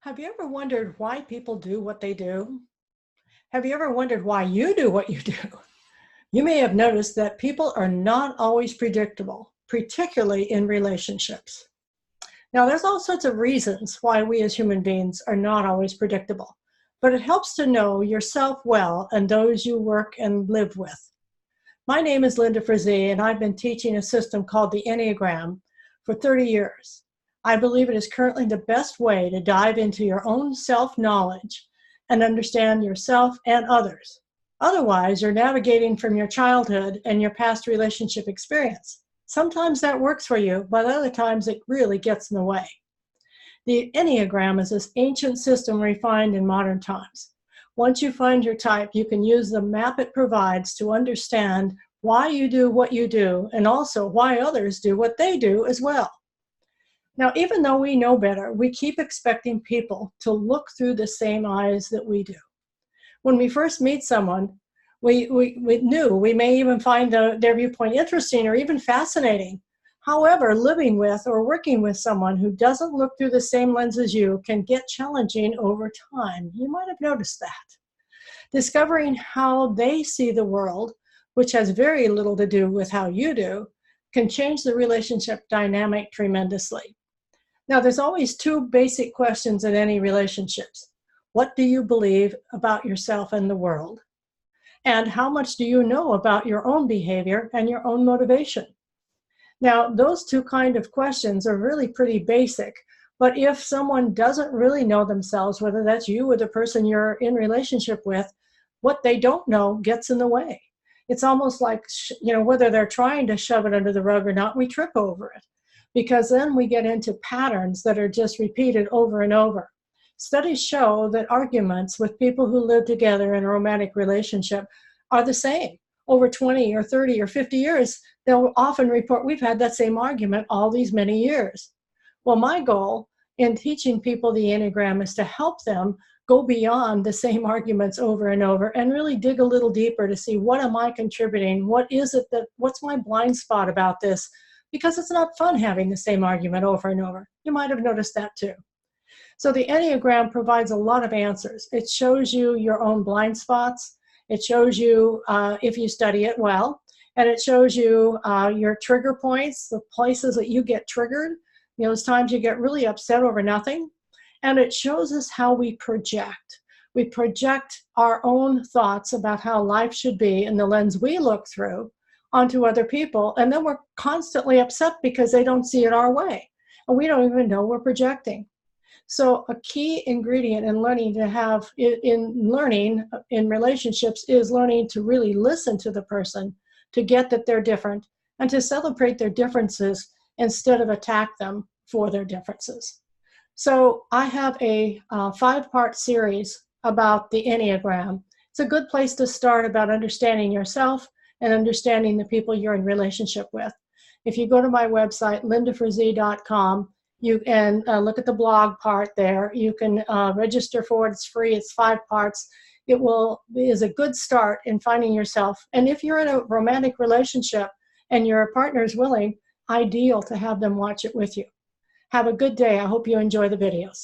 Have you ever wondered why people do what they do? Have you ever wondered why you do what you do? You may have noticed that people are not always predictable, particularly in relationships. Now, there's all sorts of reasons why we as human beings are not always predictable, but it helps to know yourself well and those you work and live with. My name is Linda Frazee, and I've been teaching a system called the Enneagram for 30 years. I believe it is currently the best way to dive into your own self-knowledge and understand yourself and others. Otherwise, you're navigating from your childhood and your past relationship experience. Sometimes that works for you, but other times it really gets in the way. The Enneagram is this ancient system refined in modern times. Once you find your type, you can use the map it provides to understand why you do what you do and also why others do what they do as well. Now, even though we know better, we keep expecting people to look through the same eyes that we do. When we first meet someone, we may even find their viewpoint interesting or even fascinating. However, living with or working with someone who doesn't look through the same lens as you can get challenging over time. You might have noticed that. Discovering how they see the world, which has very little to do with how you do, can change the relationship dynamic tremendously. Now, there's always two basic questions in any relationships. What do you believe about yourself and the world? And how much do you know about your own behavior and your own motivation? Now, those two kind of questions are really pretty basic, but if someone doesn't really know themselves, whether that's you or the person you're in relationship with, what they don't know gets in the way. It's almost like, whether they're trying to shove it under the rug or not, we trip over it, because then we get into patterns that are just repeated over and over. Studies show that arguments with people who live together in a romantic relationship are the same. Over 20 or 30 or 50 years, they'll often report, we've had that same argument all these many years. Well, my goal in teaching people the Enneagram is to help them go beyond the same arguments over and over and really dig a little deeper to see, what am I contributing? What's my blind spot about this? Because it's not fun having the same argument over and over. You might have noticed that too. So the Enneagram provides a lot of answers. It shows you your own blind spots. It shows you, if you study it well, and it shows you your trigger points, the places that you get triggered, those times you get really upset over nothing. And it shows us how we project. We project our own thoughts about how life should be in the lens we look through onto other people, and then we're constantly upset because they don't see it our way, and we don't even know we're projecting. So a key ingredient in learning in relationships is learning to really listen to the person, to get that they're different, and to celebrate their differences instead of attack them for their differences. So I have a 5-part series about the Enneagram. It's a good place to start about understanding yourself and understanding the people you're in relationship with. If you go to my website, lindafrazee.com, you can look at the blog part there. You can register for it. It's free. It's 5 parts. It is a good start in finding yourself. And if you're in a romantic relationship and your partner is willing, ideal to have them watch it with you. Have a good day. I hope you enjoy the videos.